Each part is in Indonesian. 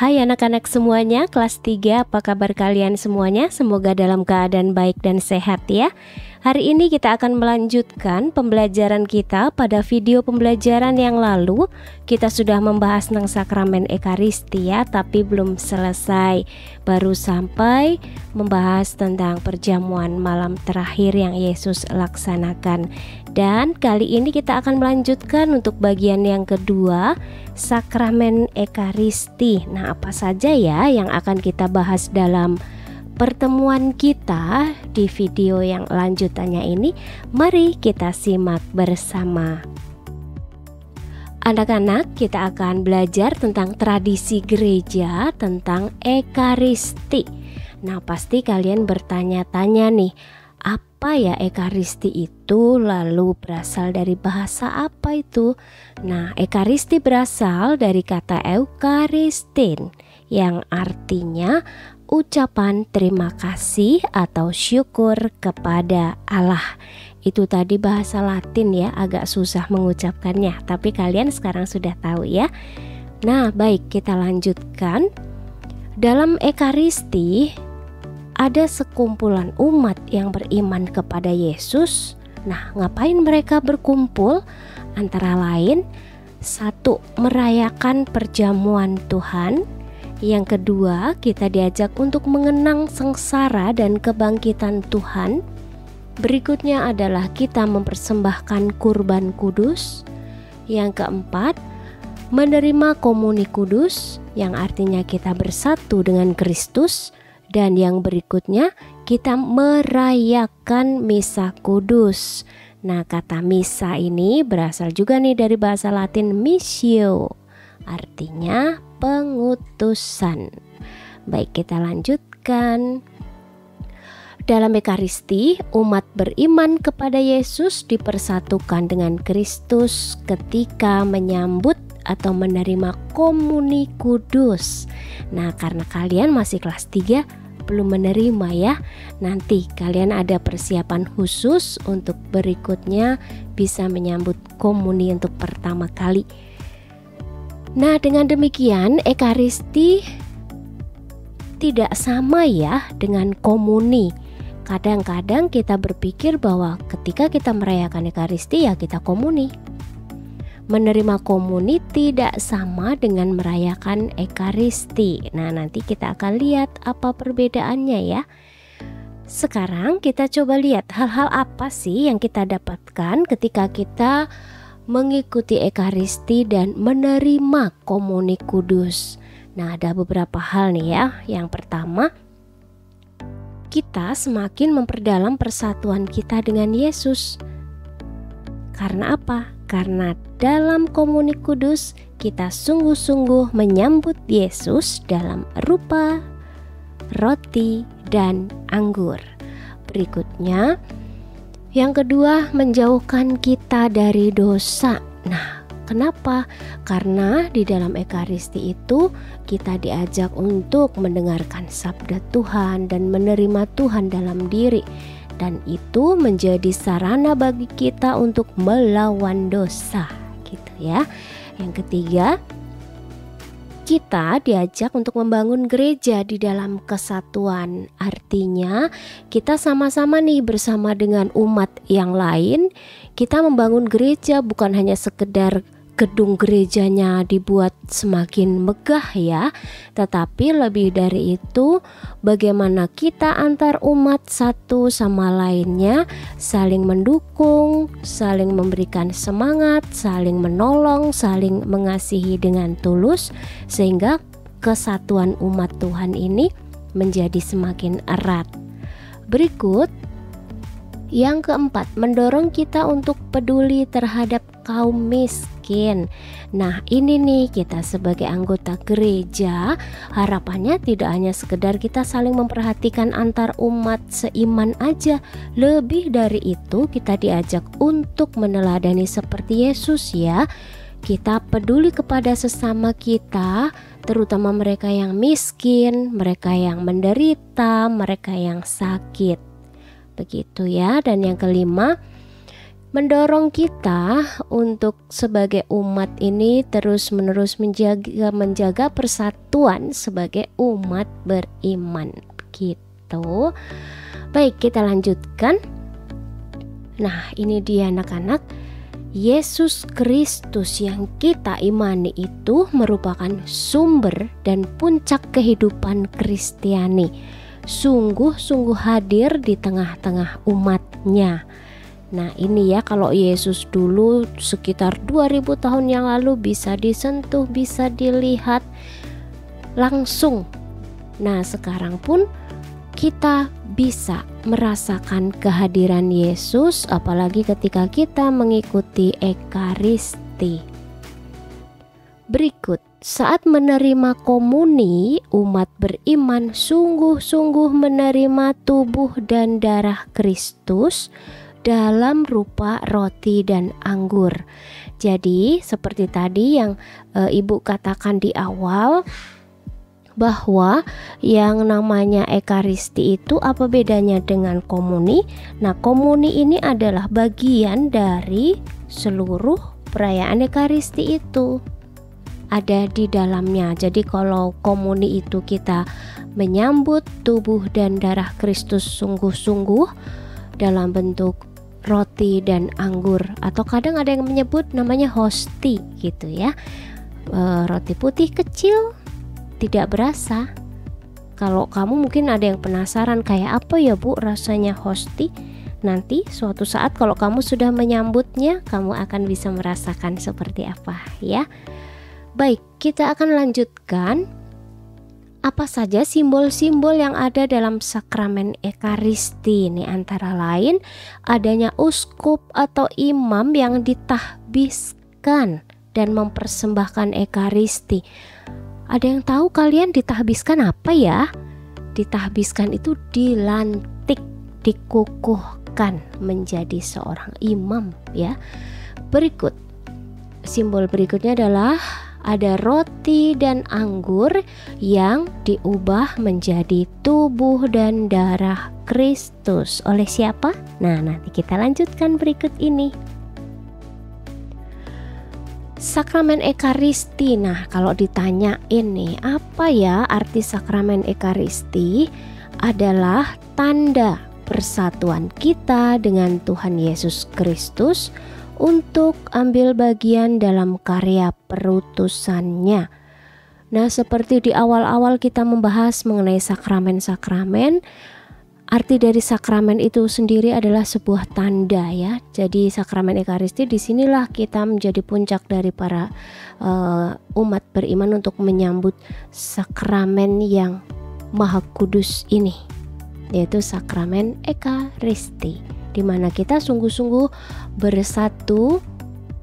Hai anak-anak semuanya, kelas 3, apa kabar kalian semuanya? Semoga dalam keadaan baik dan sehat ya. Hari ini kita akan melanjutkan pembelajaran kita. Pada video pembelajaran yang lalu kita sudah membahas tentang sakramen Ekaristi ya, tapi belum selesai. Baru sampai membahas tentang perjamuan malam terakhir yang Yesus laksanakan. Dan kali ini kita akan melanjutkan untuk bagian yang kedua, sakramen Ekaristi. Nah, apa saja ya yang akan kita bahas dalam pertemuan kita di video yang lanjutannya ini? Mari kita simak bersama. Anak-anak, kita akan belajar tentang tradisi gereja tentang Ekaristi. Nah, pasti kalian bertanya-tanya nih, apa ya Ekaristi itu? Lalu berasal dari bahasa apa itu? Nah, Ekaristi berasal dari kata Eucharistin yang artinya ucapan terima kasih atau syukur kepada Allah. Itu tadi bahasa Latin ya, agak susah mengucapkannya, tapi kalian sekarang sudah tahu ya. Nah, baik, kita lanjutkan. Dalam Ekaristi ada sekumpulan umat yang beriman kepada Yesus. Nah, ngapain mereka berkumpul? Antara lain, 1. Merayakan perjamuan Tuhan. Yang kedua, kita diajak untuk mengenang sengsara dan kebangkitan Tuhan. Berikutnya adalah kita mempersembahkan kurban kudus. Yang keempat, menerima komuni kudus, yang artinya kita bersatu dengan Kristus. Dan yang berikutnya, kita merayakan misa kudus. Nah, kata misa ini berasal juga nih dari bahasa Latin missio, artinya pengutusan. Baik, kita lanjutkan. Dalam Ekaristi, umat beriman kepada Yesus dipersatukan dengan Kristus ketika menyambut atau menerima komuni kudus. Nah, karena kalian masih kelas 3 belum menerima ya, nanti kalian ada persiapan khusus untuk berikutnya bisa menyambut komuni untuk pertama kali. Nah, dengan demikian Ekaristi tidak sama ya dengan komuni. Kadang-kadang kita berpikir bahwa ketika kita merayakan Ekaristi ya kita komuni. Menerima komuni tidak sama dengan merayakan Ekaristi. Nah, nanti kita akan lihat apa perbedaannya ya. Sekarang kita coba lihat hal-hal apa sih yang kita dapatkan ketika kita mengikuti Ekaristi dan menerima komuni kudus. Nah, ada beberapa hal nih ya. Yang pertama, kita semakin memperdalam persatuan kita dengan Yesus. Karena apa? Karena dalam komuni kudus kita sungguh-sungguh menyambut Yesus dalam rupa roti dan anggur. Berikutnya, yang kedua, menjauhkan kita dari dosa. Nah, kenapa? Karena di dalam Ekaristi itu kita diajak untuk mendengarkan sabda Tuhan dan menerima Tuhan dalam diri. Dan itu menjadi sarana bagi kita untuk melawan dosa, gitu ya. Yang ketiga, kita diajak untuk membangun gereja di dalam kesatuan. Artinya kita sama-sama nih bersama dengan umat yang lain, kita membangun gereja bukan hanya sekedar gedung gerejanya dibuat semakin megah ya, tetapi lebih dari itu bagaimana kita antar umat satu sama lainnya saling mendukung, saling memberikan semangat, saling menolong, saling mengasihi dengan tulus, sehingga kesatuan umat Tuhan ini menjadi semakin erat. Berikut, yang keempat, mendorong kita untuk peduli terhadap kaum miskin. Nah, ini nih kita sebagai anggota gereja, harapannya tidak hanya sekedar kita saling memperhatikan antar umat seiman aja. Lebih dari itu, kita diajak untuk meneladani seperti Yesus ya. Kita peduli kepada sesama kita, terutama mereka yang miskin, mereka yang menderita, mereka yang sakit. Begitu ya. Dan yang kelima, mendorong kita untuk sebagai umat ini terus-menerus menjaga persatuan sebagai umat beriman gitu. Baik, kita lanjutkan. Nah, ini dia anak-anak, Yesus Kristus yang kita imani itu merupakan sumber dan puncak kehidupan Kristiani. Sungguh-sungguh hadir di tengah-tengah umatnya. Nah, ini ya, kalau Yesus dulu sekitar 2000 tahun yang lalu bisa disentuh, bisa dilihat langsung. Nah, sekarang pun kita bisa merasakan kehadiran Yesus, apalagi ketika kita mengikuti Ekaristi. Berikut, saat menerima komuni, umat beriman sungguh-sungguh menerima tubuh dan darah Kristus dalam rupa roti dan anggur. Jadi seperti tadi yang Ibu katakan di awal, bahwa yang namanya Ekaristi itu apa bedanya dengan komuni? Nah, komuni ini adalah bagian dari seluruh perayaan Ekaristi itu, ada di dalamnya. Jadi kalau komuni itu kita menyambut tubuh dan darah Kristus sungguh-sungguh dalam bentuk roti dan anggur, atau kadang ada yang menyebut namanya hosti gitu ya. Roti putih kecil, tidak berasa. Kalau kamu mungkin ada yang penasaran kayak apa ya Bu rasanya hosti, nanti suatu saat kalau kamu sudah menyambutnya, kamu akan bisa merasakan seperti apa ya. Baik, kita akan lanjutkan. Apa saja simbol-simbol yang ada dalam sakramen Ekaristi ini? Antara lain adanya uskup atau imam yang ditahbiskan dan mempersembahkan Ekaristi. Ada yang tahu kalian ditahbiskan apa ya? Ditahbiskan itu dilantik, dikukuhkan menjadi seorang imam ya. Berikut, simbol berikutnya adalah ada roti dan anggur yang diubah menjadi tubuh dan darah Kristus. Oleh siapa? Nah, nanti kita lanjutkan berikut ini. Sakramen Ekaristi. Nah, kalau ditanya ini apa ya arti sakramen Ekaristi? Adalah tanda persatuan kita dengan Tuhan Yesus Kristus untuk ambil bagian dalam karya perutusannya. Nah, seperti di awal-awal kita membahas mengenai sakramen-sakramen, arti dari sakramen itu sendiri adalah sebuah tanda ya. Jadi sakramen Ekaristi disinilah kita menjadi puncak dari para umat beriman untuk menyambut sakramen yang maha kudus ini, yaitu sakramen Ekaristi, di mana kita sungguh-sungguh bersatu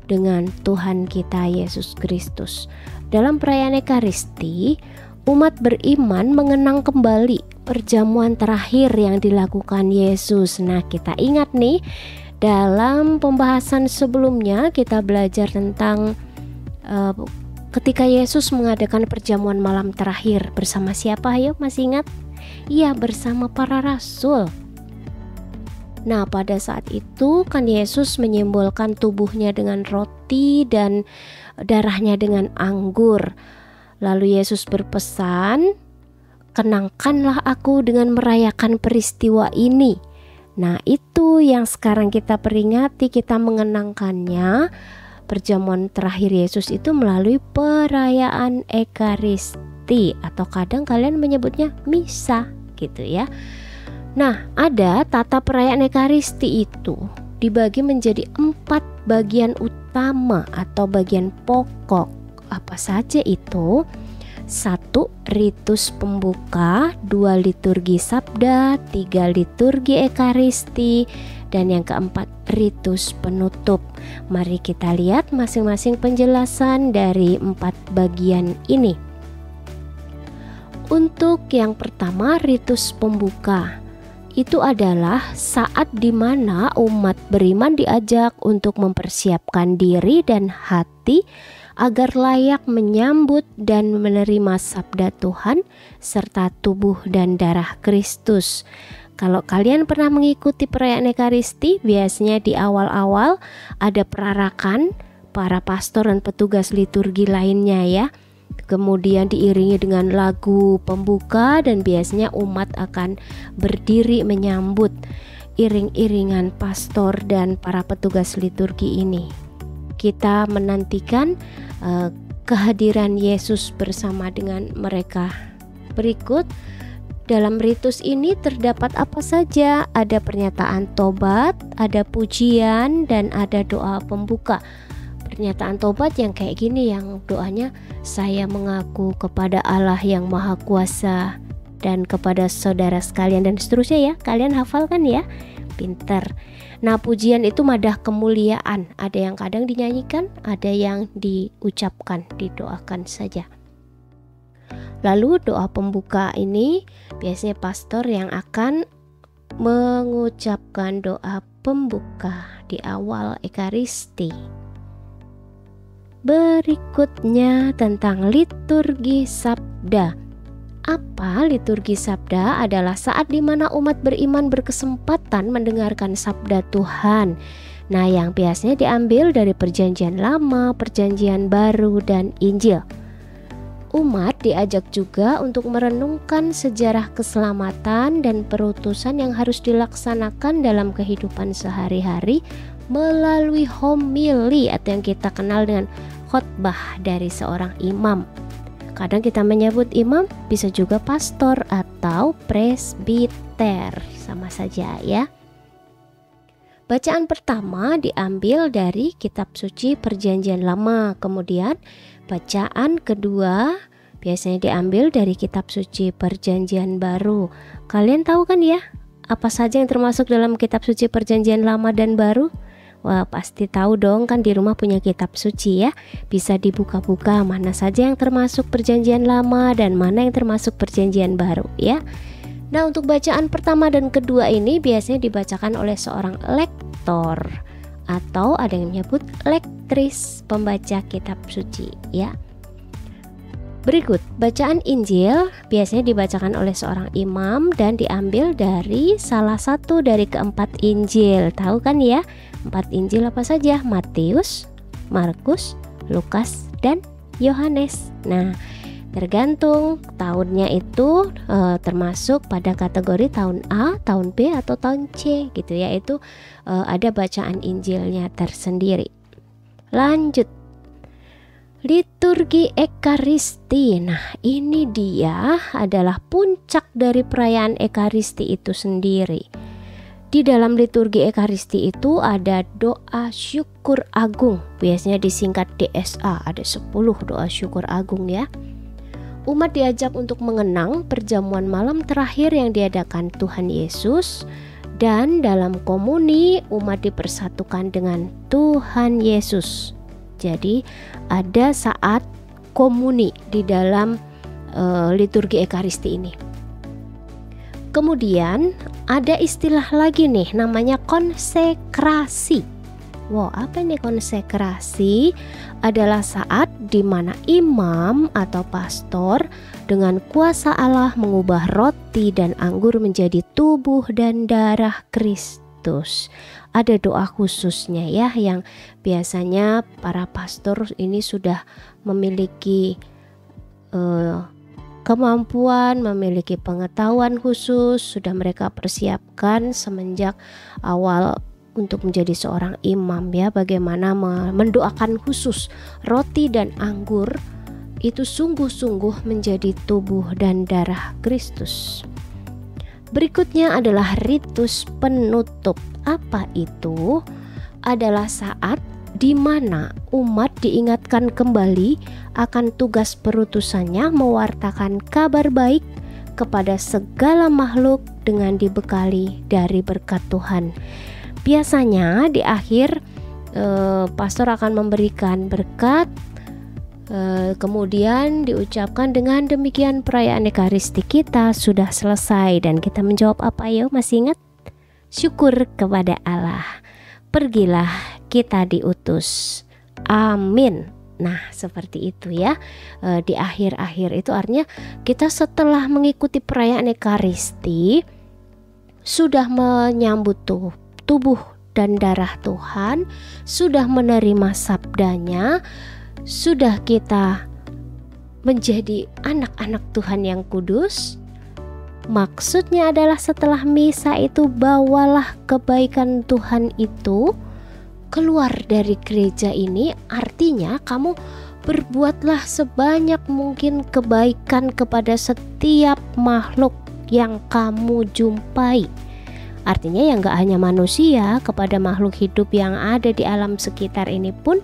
dengan Tuhan kita Yesus Kristus. Dalam perayaan Ekaristi, umat beriman mengenang kembali perjamuan terakhir yang dilakukan Yesus. Nah, kita ingat nih, dalam pembahasan sebelumnya kita belajar tentang ketika Yesus mengadakan perjamuan malam terakhir bersama siapa? Ayo, masih ingat? Iya, bersama para rasul. Nah, pada saat itu kan Yesus menyimbolkan tubuhnya dengan roti dan darahnya dengan anggur. Lalu Yesus berpesan, "Kenangkanlah aku dengan merayakan peristiwa ini." Nah, itu yang sekarang kita peringati, kita mengenangkannya. Perjamuan terakhir Yesus itu melalui perayaan Ekaristi, atau kadang kalian menyebutnya misa gitu ya. Nah, ada tata perayaan Ekaristi itu dibagi menjadi 4 bagian utama atau bagian pokok. Apa saja itu? 1. Ritus pembuka, 2. Liturgi sabda, 3. Liturgi Ekaristi, dan yang keempat ritus penutup. Mari kita lihat masing-masing penjelasan dari 4 bagian ini. Untuk yang pertama, ritus pembuka. Itu adalah saat di mana umat beriman diajak untuk mempersiapkan diri dan hati agar layak menyambut dan menerima sabda Tuhan serta tubuh dan darah Kristus. Kalau kalian pernah mengikuti perayaan Ekaristi, biasanya di awal-awal ada perarakan para pastor dan petugas liturgi lainnya ya. Kemudian diiringi dengan lagu pembuka dan biasanya umat akan berdiri menyambut iring-iringan pastor dan para petugas liturgi ini. Kita menantikan kehadiran Yesus bersama dengan mereka. Berikut, dalam ritus ini terdapat apa saja? Ada pernyataan tobat, ada pujian, dan ada doa pembuka. Pernyataan tobat yang kayak gini, yang doanya, saya mengaku kepada Allah yang Maha Kuasa dan kepada saudara sekalian, dan seterusnya ya. Kalian hafalkan ya, pinter. Nah, pujian itu madah kemuliaan. Ada yang kadang dinyanyikan, ada yang diucapkan, didoakan saja. Lalu doa pembuka ini biasanya pastor yang akan mengucapkan doa pembuka di awal Ekaristi. Berikutnya tentang liturgi sabda. Apa liturgi sabda? Adalah saat di mana umat beriman berkesempatan mendengarkan sabda Tuhan. Nah, yang biasanya diambil dari Perjanjian Lama, Perjanjian Baru, dan Injil. Umat diajak juga untuk merenungkan sejarah keselamatan dan perutusan yang harus dilaksanakan dalam kehidupan sehari-hari melalui homili atau yang kita kenal dengan khotbah dari seorang imam. Kadang kita menyebut imam, bisa juga pastor atau presbiter, sama saja ya. Bacaan pertama diambil dari kitab suci Perjanjian Lama, kemudian bacaan kedua biasanya diambil dari kitab suci Perjanjian Baru. Kalian tahu kan ya, apa saja yang termasuk dalam kitab suci Perjanjian Lama dan Baru? Wah, pasti tahu dong, kan di rumah punya kitab suci ya. Bisa dibuka-buka mana saja yang termasuk Perjanjian Lama dan mana yang termasuk Perjanjian Baru ya. Nah, untuk bacaan pertama dan kedua ini biasanya dibacakan oleh seorang lektor atau ada yang menyebut lektris, pembaca kitab suci ya. Berikut, bacaan Injil biasanya dibacakan oleh seorang imam dan diambil dari salah satu dari keempat Injil. Tahu kan ya, 4 Injil apa saja? Matius, Markus, Lukas, dan Yohanes. Nah, tergantung tahunnya itu termasuk pada kategori tahun A, tahun B, atau tahun C gitu ya. Itu ada bacaan Injilnya tersendiri. Lanjut, liturgi Ekaristi. Nah, ini dia adalah puncak dari perayaan Ekaristi itu sendiri. Di dalam liturgi Ekaristi itu ada doa syukur agung, biasanya disingkat DSA. Ada 10 doa syukur agung ya. Umat diajak untuk mengenang perjamuan malam terakhir yang diadakan Tuhan Yesus, dan dalam komuni umat dipersatukan dengan Tuhan Yesus. Jadi ada saat komuni di dalam liturgi Ekaristi ini. Kemudian ada istilah lagi nih, namanya konsekrasi. Wow, apa ini konsekrasi? Adalah saat di mana imam atau pastor dengan kuasa Allah mengubah roti dan anggur menjadi tubuh dan darah Kristus. Ada doa khususnya ya, yang biasanya para pastor ini sudah memiliki kemampuan, memiliki pengetahuan khusus, sudah mereka persiapkan semenjak awal untuk menjadi seorang imam ya, bagaimana mendoakan khusus roti dan anggur itu sungguh-sungguh menjadi tubuh dan darah Kristus. Berikutnya adalah ritus penutup. Apa itu? Adalah saat di mana umat diingatkan kembali akan tugas perutusannya mewartakan kabar baik kepada segala makhluk dengan dibekali dari berkat Tuhan. Biasanya di akhir pastor akan memberikan berkat, kemudian diucapkan dengan demikian perayaan Ekaristi kita sudah selesai. Dan kita menjawab apa ya? Masih ingat? Syukur kepada Allah. Pergilah, kita diutus. Amin. Nah, seperti itu ya. Di akhir-akhir itu artinya kita setelah mengikuti perayaan Ekaristi sudah menyambut tubuh dan darah Tuhan, sudah menerima sabdanya, sudah kita menjadi anak-anak Tuhan yang kudus. Maksudnya adalah setelah misa itu bawalah kebaikan Tuhan itu keluar dari gereja ini. Artinya kamu berbuatlah sebanyak mungkin kebaikan kepada setiap makhluk yang kamu jumpai. Artinya ya gak hanya manusia, kepada makhluk hidup yang ada di alam sekitar ini pun,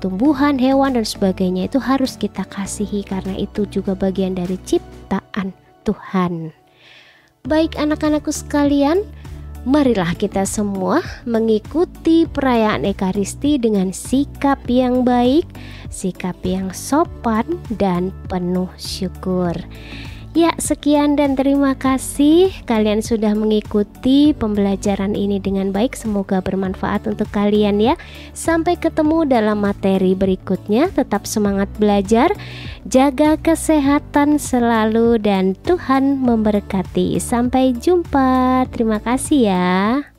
tumbuhan, hewan dan sebagainya itu harus kita kasihi, karena itu juga bagian dari ciptaan Tuhan. Baik anak-anakku sekalian, marilah kita semua mengikuti perayaan Ekaristi dengan sikap yang baik, sikap yang sopan dan penuh syukur. Ya, sekian dan terima kasih kalian sudah mengikuti pembelajaran ini dengan baik. Semoga bermanfaat untuk kalian ya. Sampai ketemu dalam materi berikutnya. Tetap semangat belajar, jaga kesehatan selalu dan Tuhan memberkati. Sampai jumpa. Terima kasih ya.